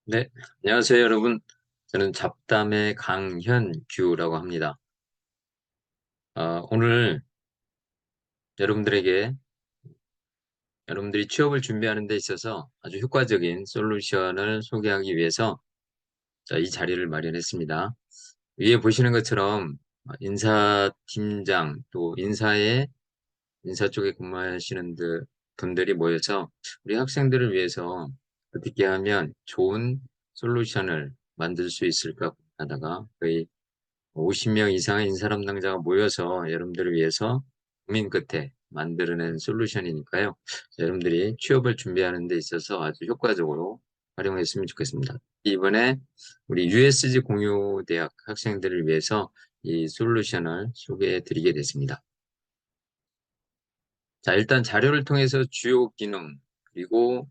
네, 안녕하세요, 여러분. 저는 잡담의 강현규라고 합니다. 오늘 여러분들에게 여러분들이 취업을 준비하는 데 있어서 아주 효과적인 솔루션을 소개하기 위해서 이 자리를 마련했습니다. 위에 보시는 것처럼 인사팀장 또 인사 쪽에 근무하시는 분들이 모여서 우리 학생들을 위해서 어떻게 하면 좋은 솔루션을 만들 수 있을까 하다가 거의 50명 이상의 인사람 당자가 모여서 여러분들을 위해서 고민 끝에 만들어낸 솔루션이니까요. 여러분들이 취업을 준비하는 데 있어서 아주 효과적으로 활용했으면 좋겠습니다. 이번에 우리 USG 공유대학 학생들을 위해서 이 솔루션을 소개해 드리게 됐습니다. 자, 일단 자료를 통해서 주요 기능, 그리고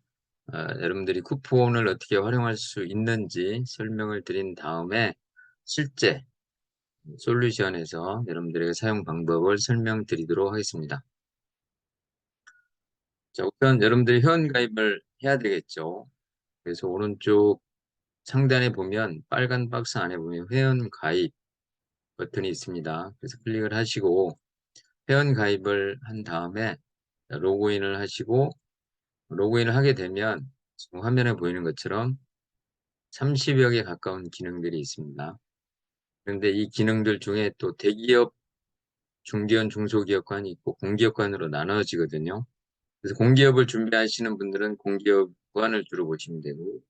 여러분들이 쿠폰을 어떻게 활용할 수 있는지 설명을 드린 다음에 실제 솔루션에서 여러분들에게 사용 방법을 설명드리도록 하겠습니다. 자, 우선 여러분들이 회원 가입을 해야 되겠죠. 그래서 오른쪽 상단에 보면 빨간 박스 안에 보면 회원 가입 버튼이 있습니다. 그래서 클릭을 하시고 회원 가입을 한 다음에 로그인을 하시고 로그인을 하게 되면 지금 화면에 보이는 것처럼 30여 개 가까운 기능들이 있습니다. 그런데 이 기능들 중에 또 대기업, 중견, 중소기업관이 있고 공기업관으로 나눠지거든요. 그래서 공기업을 준비하시는 분들은 공기업관을 주로 보시면 되고,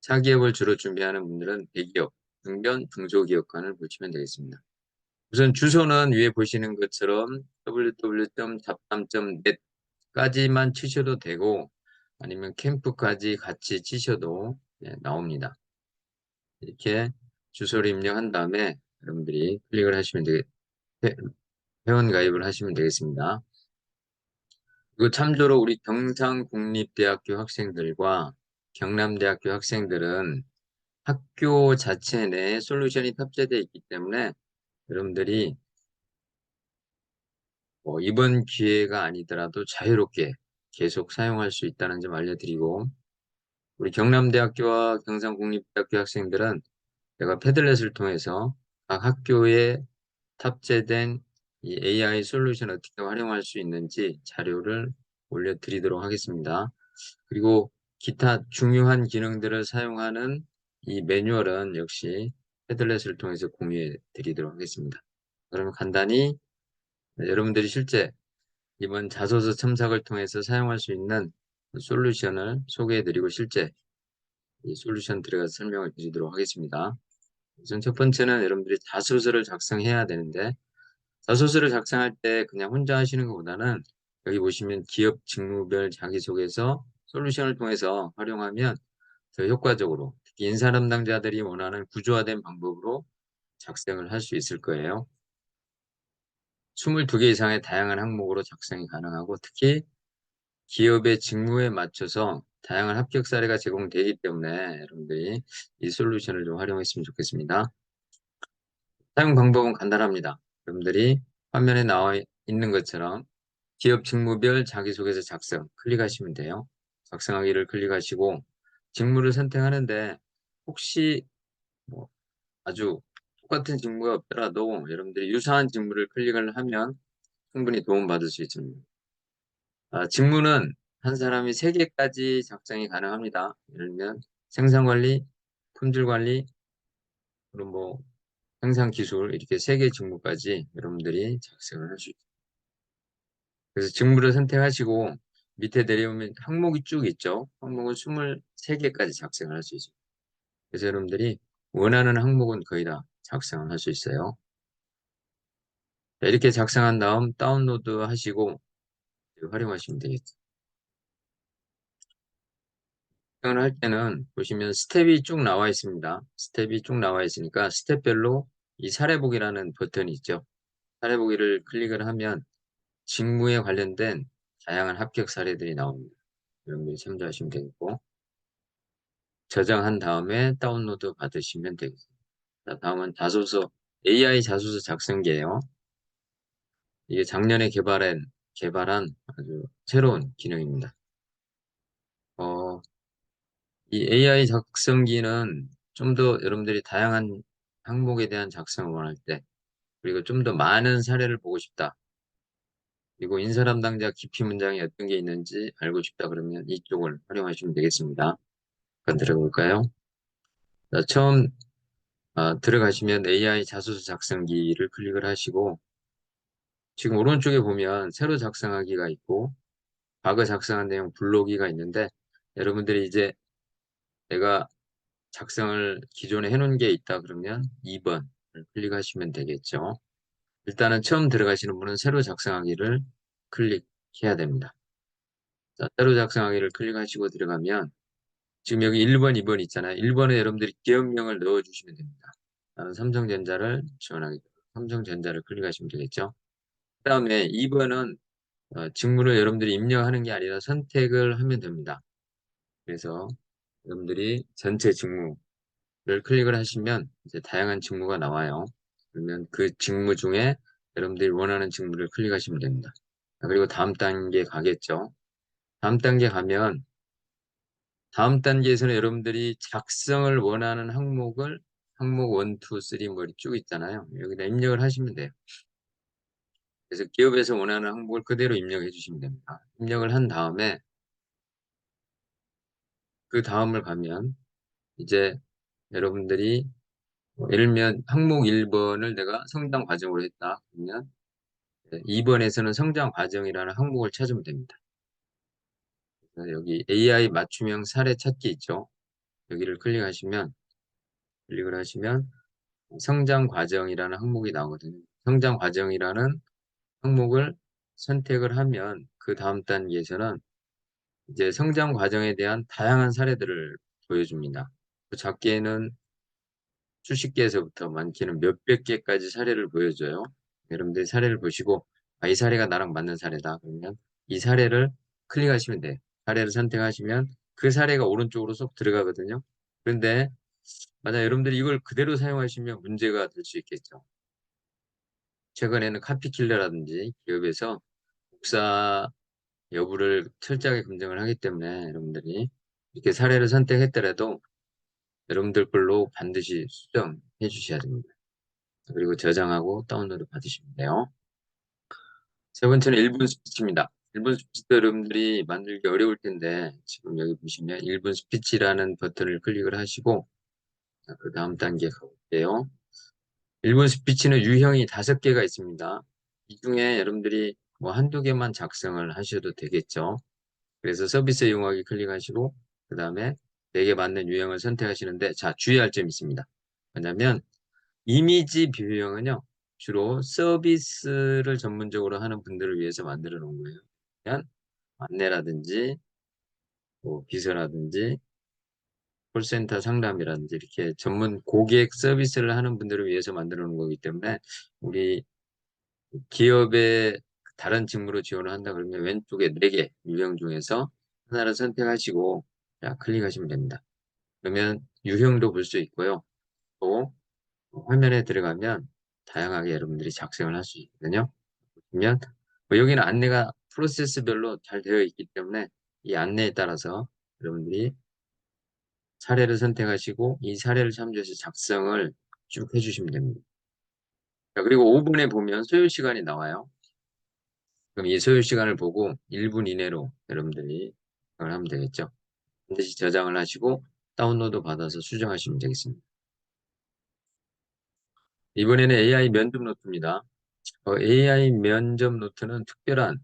사기업을 주로 준비하는 분들은 대기업, 중견, 중소기업관을 보시면 되겠습니다. 우선 주소는 위에 보시는 것처럼 www.잡담.net까지만 치셔도 되고, 아니면 캠프까지 같이 치셔도 나옵니다. 이렇게 주소를 입력한 다음에 여러분들이 클릭을 하시면 회원 가입을 하시면 되겠습니다. 그 참조로 우리 경상국립대학교 학생들과 경남대학교 학생들은 학교 자체 내에 솔루션이 탑재되어 있기 때문에 여러분들이 이번 기회가 아니더라도 자유롭게 계속 사용할 수 있다는 점 알려드리고, 우리 경남대학교와 경상국립대학교 학생들은 제가 패들렛을 통해서 각 학교에 탑재된 이 AI 솔루션 어떻게 활용할 수 있는지 자료를 올려드리도록 하겠습니다. 그리고 기타 중요한 기능들을 사용하는 이 매뉴얼은 역시 패들렛을 통해서 공유해 드리도록 하겠습니다. 그러면 간단히 여러분들이 실제 이번 자소서 첨삭을 통해서 사용할 수 있는 솔루션을 소개해 드리고 실제 이 솔루션 들어가서 설명을 드리도록 하겠습니다. 우선 첫 번째는 여러분들이 자소서를 작성해야 되는데, 자소서를 작성할 때 그냥 혼자 하시는 것보다는 여기 보시면 기업 직무별 자기소개서 솔루션을 통해서 활용하면 더 효과적으로, 특히 인사 담당자들이 원하는 구조화된 방법으로 작성을 할 수 있을 거예요. 22개 이상의 다양한 항목으로 작성이 가능하고, 특히 기업의 직무에 맞춰서 다양한 합격 사례가 제공되기 때문에 여러분들이 이 솔루션을 좀 활용했으면 좋겠습니다. 사용 방법은 간단합니다. 여러분들이 화면에 나와 있는 것처럼 기업 직무별 자기소개서 작성 클릭하시면 돼요. 작성하기를 클릭하시고 직무를 선택하는데 혹시 뭐 아주 똑같은 직무가 없더라도 여러분들이 유사한 직무를 클릭을 하면 충분히 도움받을 수 있습니다. 직무는 한 사람이 3개까지 작성이 가능합니다. 예를 들면 생산관리, 품질관리, 그리고 뭐 생산기술 이렇게 3개 직무까지 여러분들이 작성을 할 수 있습니다. 그래서 직무를 선택하시고 밑에 내려오면 항목이 쭉 있죠. 항목은 23개까지 작성을 할 수 있습니다. 그래서 여러분들이 원하는 항목은 거의 다 작성을 할 수 있어요. 자, 이렇게 작성한 다음 다운로드 하시고 활용하시면 되겠죠. 작성을 할 때는 보시면 스텝이 쭉 나와 있습니다. 스텝이 쭉 나와 있으니까 스텝별로 이 사례보기라는 버튼이 있죠. 사례보기를 클릭을 하면 직무에 관련된 다양한 합격 사례들이 나옵니다. 여러분들이 참조하시면 되겠고, 저장한 다음에 다운로드 받으시면 되겠습니다. 자, 다음은 자소서, AI 자소서 작성기예요. 이게 작년에 개발한 아주 새로운 기능입니다. 어, 이 AI 작성기는 좀 더 여러분들이 다양한 항목에 대한 작성을 원할 때, 그리고 좀 더 많은 사례를 보고 싶다. 그리고 인사 담당자 기피 문장이 어떤 게 있는지 알고 싶다 그러면 이쪽을 활용하시면 되겠습니다. 한번 들어볼까요? 자, 처음 들어가시면 AI 자소서 작성기를 클릭을 하시고 지금 오른쪽에 보면 새로 작성하기가 있고 과거 작성한 내용 불러오기가 있는데 여러분들이 이제 내가 작성을 기존에 해놓은 게 있다 그러면 2번을 클릭하시면 되겠죠. 일단은 처음 들어가시는 분은 새로 작성하기를 클릭해야 됩니다. 자, 새로 작성하기를 클릭하시고 들어가면 지금 여기 1번, 2번 있잖아요. 1번에 여러분들이 기업명을 넣어주시면 됩니다. 나는 삼성전자를 지원하겠다. 삼성전자를 클릭하시면 되겠죠. 그 다음에 2번은 직무를 여러분들이 입력하는 게 아니라 선택을 하면 됩니다. 그래서 여러분들이 전체 직무를 클릭을 하시면 이제 다양한 직무가 나와요. 그러면 그 직무 중에 여러분들이 원하는 직무를 클릭하시면 됩니다. 그리고 다음 단계 가겠죠. 다음 단계 가면 다음 단계에서는 여러분들이 작성을 원하는 항목을 항목 1, 2, 3 뭐 이렇게 쭉 있잖아요. 여기다 입력을 하시면 돼요. 그래서 기업에서 원하는 항목을 그대로 입력해 주시면 됩니다. 입력을 한 다음에 그 다음을 가면 이제 여러분들이 예를 들면 항목 1번을 내가 성장 과정으로 했다. 그러면 2번에서는 성장 과정이라는 항목을 찾으면 됩니다. 그래서 여기 AI 맞춤형 사례 찾기 있죠. 여기를 클릭을 하시면 성장 과정이라는 항목이 나오거든요. 성장 과정이라는 항목을 선택을 하면 그 다음 단계에서는 이제 성장 과정에 대한 다양한 사례들을 보여줍니다. 작게는 수십 개에서부터 많게는 몇백 개까지 사례를 보여줘요. 여러분들이 사례를 보시고 이 사례가 나랑 맞는 사례다. 그러면 이 사례를 클릭하시면 돼요. 사례를 선택하시면 그 사례가 오른쪽으로 쏙 들어가거든요. 그런데 만약 여러분들이 이걸 그대로 사용하시면 문제가 될 수 있겠죠. 최근에는 카피킬러라든지 기업에서 복사 여부를 철저하게 검증을 하기 때문에 여러분들이 이렇게 사례를 선택했더라도 여러분들 걸로 반드시 수정해 주셔야 됩니다. 그리고 저장하고 다운로드 받으시면 돼요. 세 번째는 1분 스피치입니다. 1분 스피치도 여러분들이 만들기 어려울 텐데 지금 여기 보시면 1분 스피치라는 버튼을 클릭을 하시고 그 다음 단계 가볼게요. 1분 스피치는 유형이 5개가 있습니다. 이 중에 여러분들이 뭐 한두 개만 작성을 하셔도 되겠죠. 그래서 서비스 이용하기 클릭하시고 그 다음에 내게 맞는 유형을 선택하시는데 자 주의할 점이 있습니다. 왜냐하면 이미지 뷰형은요 주로 서비스를 전문적으로 하는 분들을 위해서 만들어 놓은 거예요. 그냥 안내라든지 뭐 비서라든지 콜센터 상담이라든지 이렇게 전문 고객 서비스를 하는 분들을 위해서 만들어 놓은 거기 때문에 우리 기업의 다른 직무로 지원을 한다 그러면 왼쪽에 4개 유형 중에서 하나를 선택하시고 자, 클릭하시면 됩니다. 그러면 유형도 볼 수 있고요. 또 화면에 들어가면 다양하게 여러분들이 작성을 할 수 있거든요. 보시면 여기는 안내가 프로세스별로 잘 되어 있기 때문에 이 안내에 따라서 여러분들이 사례를 선택하시고 이 사례를 참조해서 작성을 쭉 해주시면 됩니다. 자, 그리고 5분에 보면 소요 시간이 나와요. 그럼 이 소요 시간을 보고 1분 이내로 여러분들이 작성을 하면 되겠죠. 반드시 저장을 하시고 다운로드 받아서 수정하시면 되겠습니다. 이번에는 AI 면접 노트입니다. AI 면접 노트는 특별한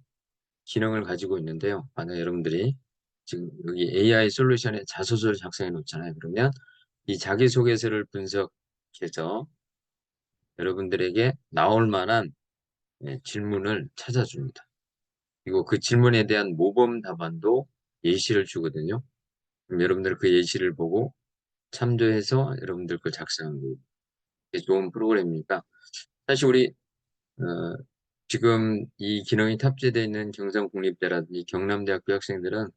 기능을 가지고 있는데요. 만약 여러분들이 지금 여기 AI 솔루션에 자소서를 작성해 놓잖아요. 그러면 이 자기소개서를 분석해서 여러분들에게 나올 만한 질문을 찾아줍니다. 그리고 그 질문에 대한 모범 답안도 예시를 주거든요. 그럼 여러분들 그 예시를 보고 참조해서 여러분들 걸 작성하는 게 좋은 프로그램이니까 사실 우리 어, 지금 이 기능이 탑재되어 있는 경성국립대라든지 경남대학교 학생들은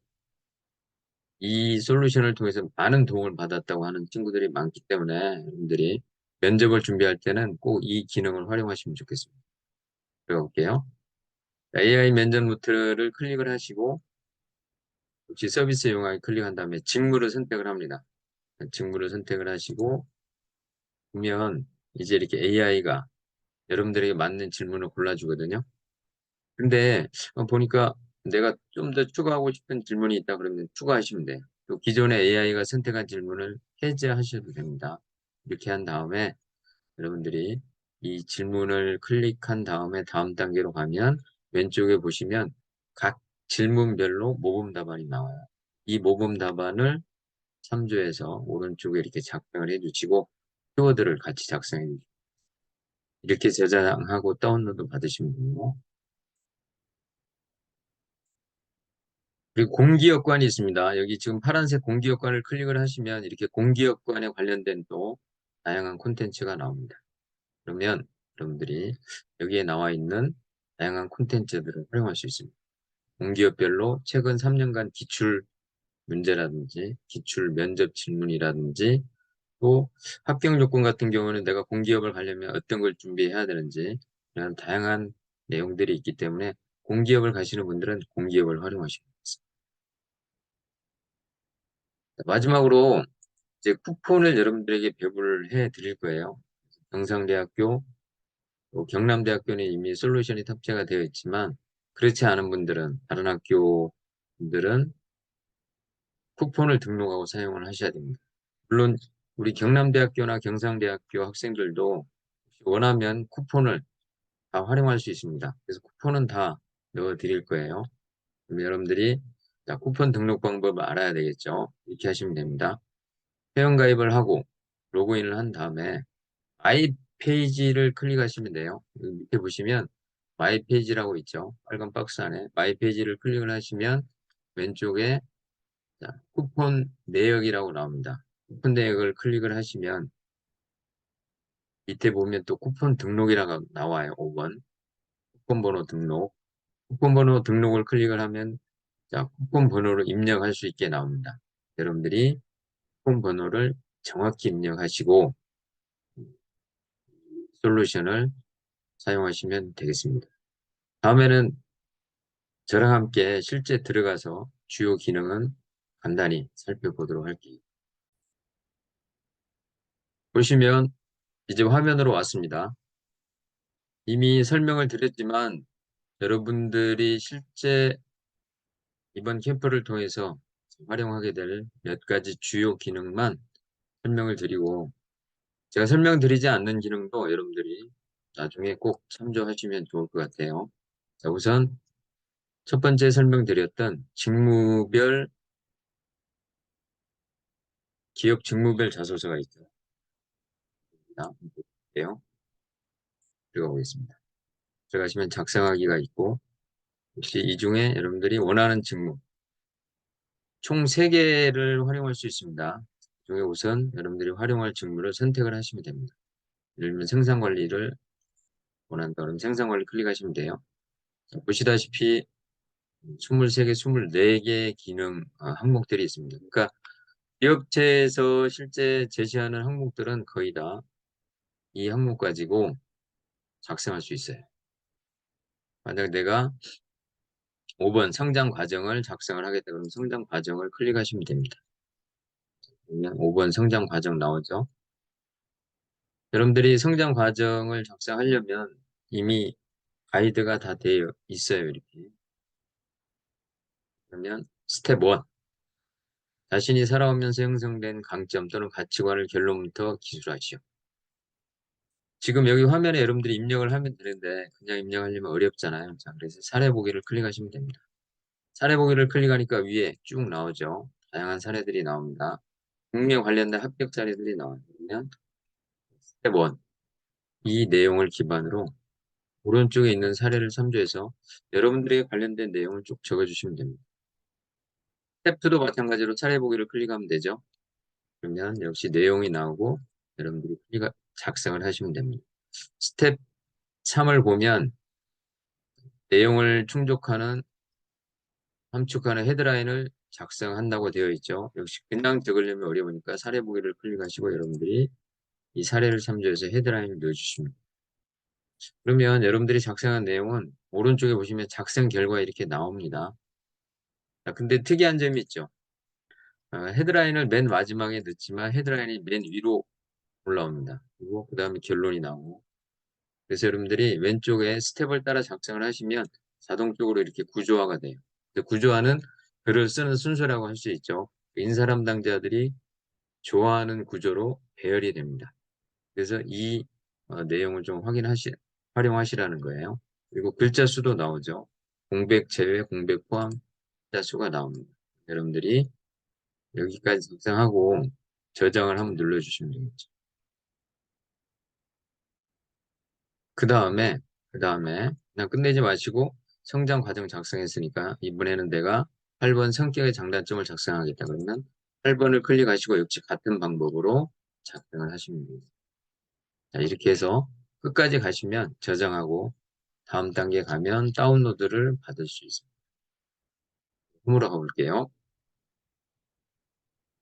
이 솔루션을 통해서 많은 도움을 받았다고 하는 친구들이 많기 때문에 여러분들이 면접을 준비할 때는 꼭 이 기능을 활용하시면 좋겠습니다. 들어볼게요. AI 면접 노트를 클릭을 하시고 혹시 서비스 이용하기 클릭한 다음에 직무를 선택을 합니다. 직무를 선택을 하시고 보면 이제 이렇게 AI가 여러분들에게 맞는 질문을 골라주거든요. 근데 보니까 내가 좀 더 추가하고 싶은 질문이 있다 그러면 추가하시면 돼요. 또 기존의 AI가 선택한 질문을 해제하셔도 됩니다. 이렇게 한 다음에 여러분들이 이 질문을 클릭한 다음에 다음 단계로 가면 왼쪽에 보시면 각 질문별로 모범 답안이 나와요. 이 모범 답안을 참조해서 오른쪽에 이렇게 작성을 해주시고 키워드를 같이 작성해 주시고 이렇게 저장하고 다운로드 받으시면 돼요. 그리고 공기여건이 있습니다. 여기 지금 파란색 공기여건을 클릭을 하시면 이렇게 공기여건에 관련된 또 다양한 콘텐츠가 나옵니다. 그러면 여러분들이 여기에 나와 있는 다양한 콘텐츠들을 활용할 수 있습니다. 공기업별로 최근 3년간 기출 문제라든지 기출 면접 질문이라든지 또 합격 요건 같은 경우는 내가 공기업을 가려면 어떤 걸 준비해야 되는지 이런 다양한 내용들이 있기 때문에 공기업을 가시는 분들은 공기업을 활용하시면 됩니다. 마지막으로 이제 쿠폰을 여러분들에게 배부를 해 드릴 거예요. 경상대학교, 또 경남대학교는 이미 솔루션이 탑재가 되어 있지만 그렇지 않은 분들은 다른 학교 분들은 쿠폰을 등록하고 사용을 하셔야 됩니다. 물론 우리 경남대학교나 경상대학교 학생들도 원하면 쿠폰을 다 활용할 수 있습니다. 그래서 쿠폰은 다 넣어 드릴 거예요. 그럼 여러분들이 자, 쿠폰 등록 방법을 알아야 되겠죠. 이렇게 하시면 됩니다. 회원가입을 하고 로그인을 한 다음에 마이 페이지를 클릭하시면 돼요. 여기 밑에 보시면 마이 페이지라고 있죠. 빨간 박스 안에 마이 페이지를 클릭을 하시면 왼쪽에 자, 쿠폰 내역이라고 나옵니다. 쿠폰 내역을 클릭을 하시면 밑에 보면 또 쿠폰 등록이라고 나와요. 5번 쿠폰 번호 등록. 쿠폰 번호 등록을 클릭을 하면 자, 쿠폰 번호로 입력할 수 있게 나옵니다. 여러분들이 쿠폰 번호를 정확히 입력하시고 솔루션을 사용하시면 되겠습니다. 다음에는 저랑 함께 실제 들어가서 주요 기능은 간단히 살펴보도록 할게요. 보시면 이제 화면으로 왔습니다. 이미 설명을 드렸지만 여러분들이 실제 이번 캠프를 통해서 활용하게 될 몇 가지 주요 기능만 설명을 드리고 제가 설명드리지 않는 기능도 여러분들이 나중에 꼭 참조하시면 좋을 것 같아요. 자, 우선 첫 번째 설명드렸던 직무별 기업 직무별 자소서가 있죠. 볼게요. 들어가 보겠습니다. 들어가시면 작성하기가 있고 혹시 이 중에 여러분들이 원하는 직무 총 3개를 활용할 수 있습니다. 이 중에 우선 여러분들이 활용할 직무를 선택을 하시면 됩니다. 예를 들면 생산관리를 원한다 그러면 생산관리 클릭하시면 돼요. 자, 보시다시피 23개, 24개 기능 항목들이 있습니다. 그러니까 기업체에서 실제 제시하는 항목들은 거의 다 이 항목 가지고 작성할 수 있어요. 만약 내가 5번 성장 과정을 작성을 하겠다 그러면 성장 과정을 클릭하시면 됩니다. 그러면 5번 성장 과정 나오죠. 여러분들이 성장 과정을 작성하려면 이미 가이드가 다 되어 있어요. 이렇게. 그러면 스텝 1. 자신이 살아오면서 형성된 강점 또는 가치관을 결론부터 기술하시오. 지금 여기 화면에 여러분들이 입력을 하면 되는데 그냥 입력하려면 어렵잖아요. 자, 그래서 사례 보기를 클릭하시면 됩니다. 사례 보기를 클릭하니까 위에 쭉 나오죠. 다양한 사례들이 나옵니다. 국내 관련된 합격 사례들이 나와요. 그러면 스텝 1. 이 내용을 기반으로 오른쪽에 있는 사례를 참조해서 여러분들에게 관련된 내용을 쭉 적어주시면 됩니다. 스텝 2도 마찬가지로 사례 보기를 클릭하면 되죠. 그러면 역시 내용이 나오고 여러분들이 작성을 하시면 됩니다. 스텝 3을 보면 내용을 충족하는 함축하는 헤드라인을 작성한다고 되어 있죠. 역시 그냥 적으려면 어려우니까 사례 보기를 클릭하시고 여러분들이 이 사례를 참조해서 헤드라인을 넣어주십니다. 그러면 여러분들이 작성한 내용은 오른쪽에 보시면 작성 결과 이렇게 나옵니다. 자, 근데 특이한 점이 있죠. 헤드라인을 맨 마지막에 넣지만 헤드라인이 맨 위로 올라옵니다. 그리고 그 다음에 결론이 나오고. 그래서 여러분들이 왼쪽에 스텝을 따라 작성을 하시면 자동적으로 이렇게 구조화가 돼요. 구조화는 글을 쓰는 순서라고 할 수 있죠. 인사 담당자들이 좋아하는 구조로 배열이 됩니다. 그래서 이 내용을 좀 활용하시라는 거예요. 그리고 글자 수도 나오죠. 공백 제외, 공백 포함 글자 수가 나옵니다. 여러분들이 여기까지 작성하고 저장을 한번 눌러주시면 되겠죠. 그 다음에 그냥 끝내지 마시고 성장 과정 작성했으니까 이번에는 내가 8번 성격의 장단점을 작성하겠다. 그러면 8번을 클릭하시고 역시 같은 방법으로 작성을 하시면 됩니다. 자, 이렇게 해서 끝까지 가시면 저장하고 다음 단계 가면 다운로드를 받을 수 있습니다. 홈으로 가볼게요.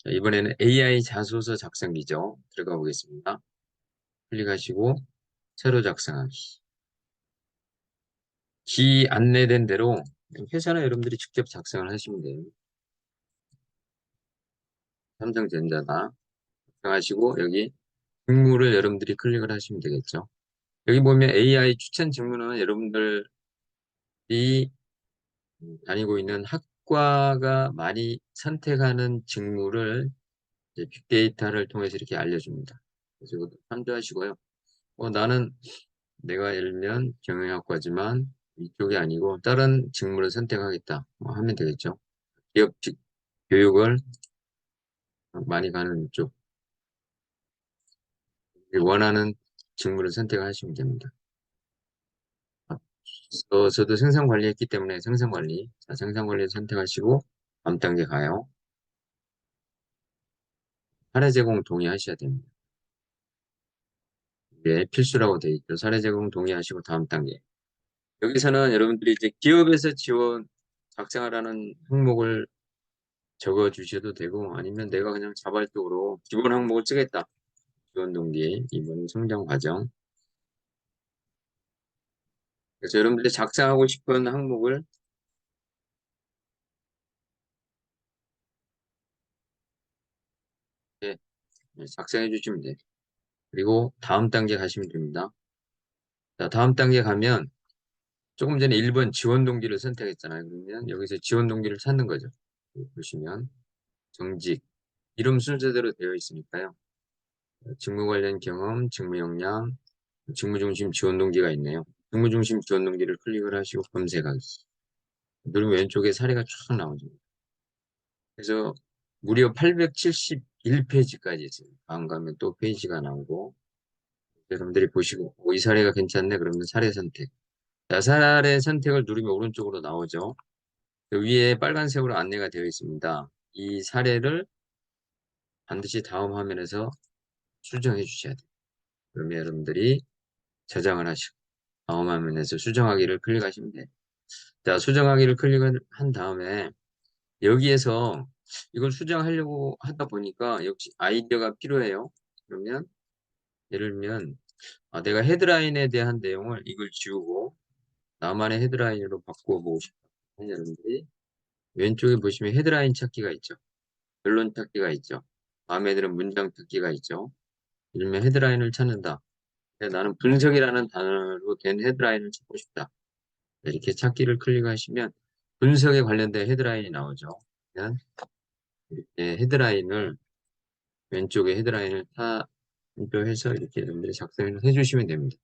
자, 이번에는 AI 자소서 작성기죠. 들어가 보겠습니다. 클릭하시고 새로 작성하기. 기 안내된 대로 회사는 여러분들이 직접 작성을 하시면 돼요. 삼성전자다. 작성하시고 여기 직무를 여러분들이 클릭을 하시면 되겠죠. 여기 보면 AI 추천 직무는 여러분들이 다니고 있는 학과가 많이 선택하는 직무를 이제 빅데이터를 통해서 이렇게 알려줍니다. 그래서 이것도 참조하시고요. 나는 내가 예를 들면 경영학과지만 이쪽이 아니고 다른 직무를 선택하겠다. 하면 되겠죠. 기업 교육을 많이 가는 쪽, 원하는 직무를 선택하시면 됩니다. 저도 생산관리 했기 때문에 생산관리. 자, 생산관리 선택하시고 다음 단계 가요. 사례 제공 동의하셔야 됩니다. 네, 필수라고 되어 있죠. 사례 제공 동의하시고 다음 단계. 여기서는 여러분들이 이제 기업에서 지원 작성하라는 항목을 적어 주셔도 되고 아니면 내가 그냥 자발적으로 기본 항목을 쓰겠다. 지원 동기, 이번 성장 과정. 그래서 여러분들이 작성하고 싶은 항목을 네, 작성해 주시면 돼요. 그리고 다음 단계 가시면 됩니다. 자, 다음 단계 가면 조금 전에 1번 지원 동기를 선택했잖아요. 그러면 여기서 지원 동기를 찾는 거죠. 보시면 정직, 이름 순서대로 되어 있으니까요. 직무 관련 경험, 직무 역량, 직무 중심 지원 동기가 있네요. 직무 중심 지원 동기를 클릭을 하시고 검색하기. 누르면 왼쪽에 사례가 쫙 나오죠. 그래서 무려 871페이지까지 있어요. 다음 가면 또 페이지가 나오고 여러분들이 보시고 이 사례가 괜찮네 그러면 사례 선택. 자, 사례 선택을 누르면 오른쪽으로 나오죠. 그 위에 빨간색으로 안내가 되어 있습니다. 이 사례를 반드시 다음 화면에서 수정해 주셔야 돼요. 그러면 여러분들이 저장을 하시고 다음 화면에서 수정하기를 클릭하시면 돼요. 자, 수정하기를 클릭을 한 다음에 여기에서 이걸 수정하려고 하다 보니까 역시 아이디어가 필요해요. 그러면 예를 들면 내가 헤드라인에 대한 내용을 이걸 지우고 나만의 헤드라인으로 바꿔보고 싶다. 여러분들이 왼쪽에 보시면 헤드라인 찾기가 있죠. 결론 찾기가 있죠. 마음에 드는 문장 찾기가 있죠. 이러면 헤드라인을 찾는다. 나는 분석이라는 단어로 된 헤드라인을 찾고 싶다. 이렇게 찾기를 클릭하시면 분석에 관련된 헤드라인이 나오죠. 그냥 이렇게 헤드라인을 왼쪽에 헤드라인을 타표해서 이렇게 여러분들이 작성을 해주시면 됩니다.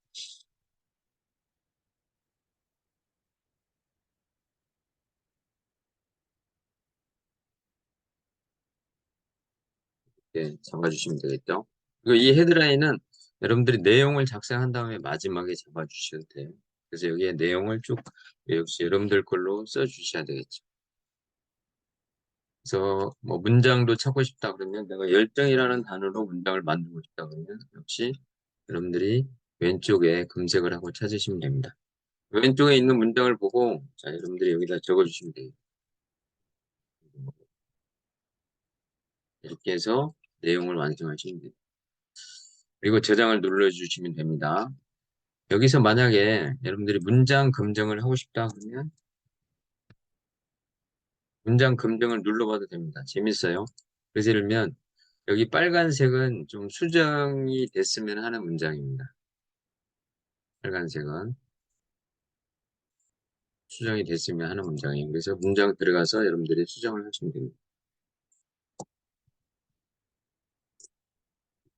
네, 잡아주시면 되겠죠. 그리고 이 헤드라인은 여러분들이 내용을 작성한 다음에 마지막에 잡아주셔도 돼요. 그래서 여기에 내용을 쭉 역시 여러분들 걸로 써주셔야 되겠죠. 그래서 뭐 문장도 찾고 싶다 그러면 내가 열정이라는 단어로 문장을 만들고 싶다 그러면 역시 여러분들이 왼쪽에 검색을 하고 찾으시면 됩니다. 왼쪽에 있는 문장을 보고 자 여러분들이 여기다 적어주시면 돼요. 이렇게 해서 내용을 완성하시면 돼요. 그리고 저장을 눌러주시면 됩니다. 여기서 만약에 여러분들이 문장 검정을 하고 싶다 그러면 문장 검정을 눌러봐도 됩니다. 재밌어요. 그래서 예를 들면 여기 빨간색은 좀 수정이 됐으면 하는 문장입니다. 빨간색은 수정이 됐으면 하는 문장이에요. 그래서 문장 들어가서 여러분들이 수정을 하시면 됩니다.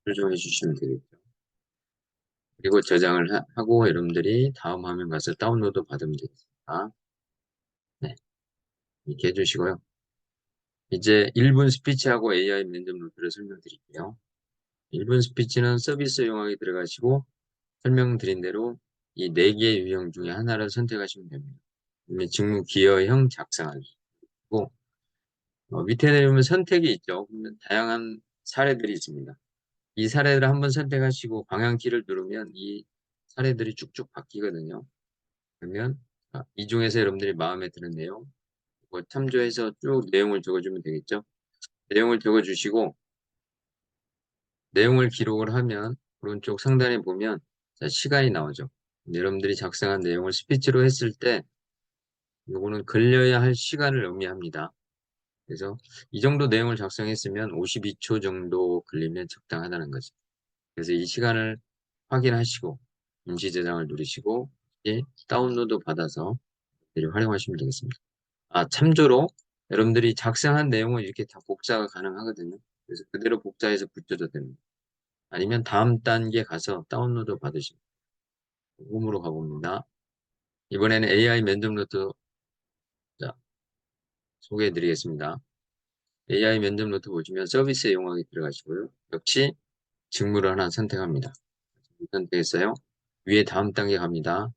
수정해 주시면 되겠죠. 그리고 저장을 하고 여러분들이 다음 화면 가서 다운로드 받으면 되겠습니다. 네, 이렇게 해주시고요. 이제 1분 스피치하고 AI 면접 노트를 설명드릴게요. 1분 스피치는 서비스 용어에 들어가시고 설명드린 대로 이 4개의 유형 중에 하나를 선택하시면 됩니다. 직무 기여형 작성하기. 밑에 내리면 선택이 있죠. 그러면 다양한 사례들이 있습니다. 이 사례를 한번 선택하시고 방향키를 누르면 이 사례들이 쭉쭉 바뀌거든요. 그러면 이 중에서 여러분들이 마음에 드는 내용 참조해서 쭉 내용을 적어주면 되겠죠. 내용을 적어주시고 내용을 기록을 하면 오른쪽 상단에 보면 시간이 나오죠. 여러분들이 작성한 내용을 스피치로 했을 때 요거는 걸려야 할 시간을 의미합니다. 그래서 이 정도 내용을 작성했으면 52초 정도 걸리면 적당하다는 거죠. 그래서 이 시간을 확인하시고 임시 저장을 누르시고 다운로드 받아서 활용하시면 되겠습니다. 참조로 여러분들이 작성한 내용은 이렇게 다 복사가 가능하거든요. 그래서 그대로 복사해서 붙여도 됩니다. 아니면 다음 단계 가서 다운로드 받으시면 홈으로 가봅니다. 이번에는 AI 면접 노트 소개해 드리겠습니다. AI 면접 노트 보시면 서비스 용어에 들어가시고요. 역시 직무를 하나 선택합니다. 선택했어요. 위에 다음 단계 갑니다.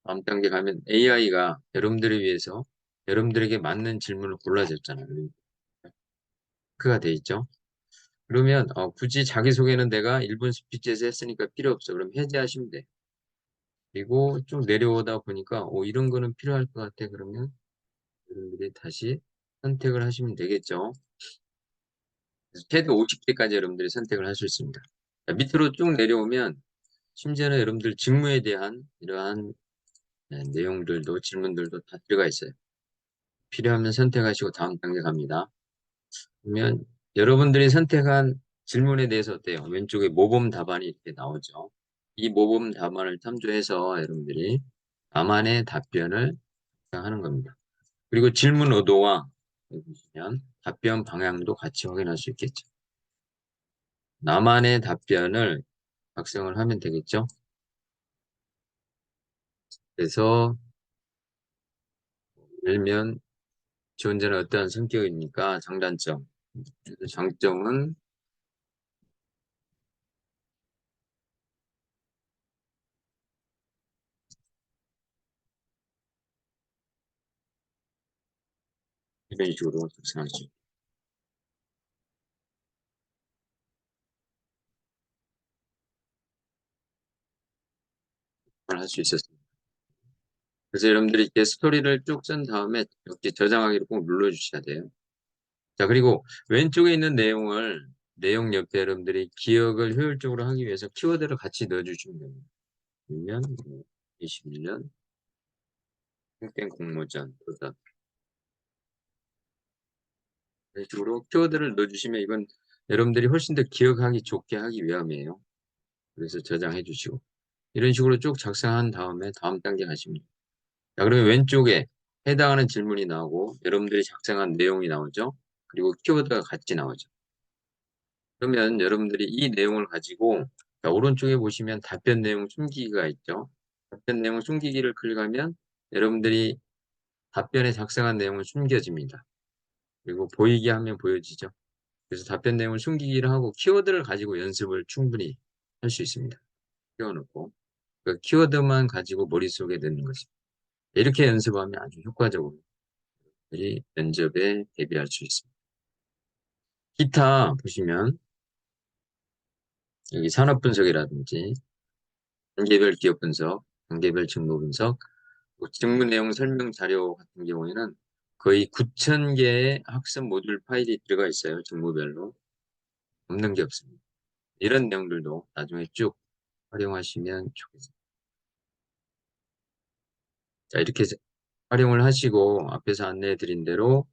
다음 단계 가면 AI가 여러분들을 위해서 여러분들에게 맞는 질문을 골라줬잖아요. 그가 돼 있죠. 그러면 굳이 자기소개는 내가 1분 스피치에서 했으니까 필요 없어. 그럼 해제하시면 돼. 그리고 쭉 내려오다 보니까 이런 거는 필요할 것 같아. 그러면 여러분들이 다시 선택을 하시면 되겠죠. 최대 50개까지 여러분들이 선택을 할 수 있습니다. 자, 밑으로 쭉 내려오면 심지어는 여러분들 직무에 대한 이러한 내용들도 질문들도 다 들어가 있어요. 필요하면 선택하시고 다음 단계 갑니다. 그러면 여러분들이 선택한 질문에 대해서 어때요? 왼쪽에 모범 답안이 이렇게 나오죠. 이 모범 답안을 참조해서 여러분들이 나만의 답변을 하는 겁니다. 그리고 질문 의도와 여기 보시면 답변 방향도 같이 확인할 수 있겠죠. 나만의 답변을 작성을 하면 되겠죠. 그래서 예를 들면 지원자는 어떠한 성격입니까? 장단점. 장점은 이런 식으로 작성할 수 있었습니다. 그래서 여러분들이 이렇게 스토리를 쭉 쓴 다음에 이렇게 저장하기를 꼭 눌러주셔야 돼요. 자, 그리고 왼쪽에 있는 내용 옆에 여러분들이 기억을 효율적으로 하기 위해서 키워드를 같이 넣어주시면 됩니다. 1년, 21년, 땡땡 공모전, 도전. 이런 식으로 키워드를 넣어주시면 이건 여러분들이 훨씬 더 기억하기 좋게 하기 위함이에요. 그래서 저장해 주시고. 이런 식으로 쭉 작성한 다음에 다음 단계 가십니다. 자, 그러면 왼쪽에 해당하는 질문이 나오고 여러분들이 작성한 내용이 나오죠. 그리고 키워드가 같이 나오죠. 그러면 여러분들이 이 내용을 가지고 자, 오른쪽에 보시면 답변 내용 숨기기가 있죠. 답변 내용 숨기기를 클릭하면 여러분들이 답변에 작성한 내용은 숨겨집니다. 그리고 보이게 하면 보여지죠. 그래서 답변 내용을 숨기기를 하고 키워드를 가지고 연습을 충분히 할 수 있습니다. 키워놓고 그 키워드만 가지고 머릿속에 넣는 것입니다. 이렇게 연습하면 아주 효과적으로 면접에 대비할 수 있습니다. 기타 보시면 여기 산업 분석이라든지 단계별 기업 분석, 단계별 직무 분석, 직무 내용 설명 자료 같은 경우에는 거의 9,000개의 학습 모듈 파일이 들어가 있어요. 직무별로. 없는 게 없습니다. 이런 내용들도 나중에 쭉 활용하시면 좋겠습니다. 자, 이렇게 해서 활용을 하시고 앞에서 안내해 드린 대로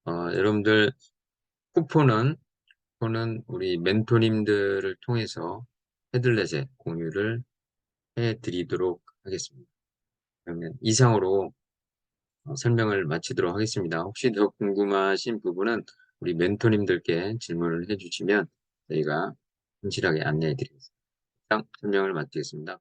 여러분들 쿠폰은 우리 멘토님들을 통해서 헤들렛에 공유를 해 드리도록 하겠습니다. 그러면 이상으로 설명을 마치도록 하겠습니다. 혹시 더 궁금하신 부분은 우리 멘토님들께 질문을 해주시면 저희가 성실하게 안내해 드리겠습니다. 이상 설명을 마치겠습니다.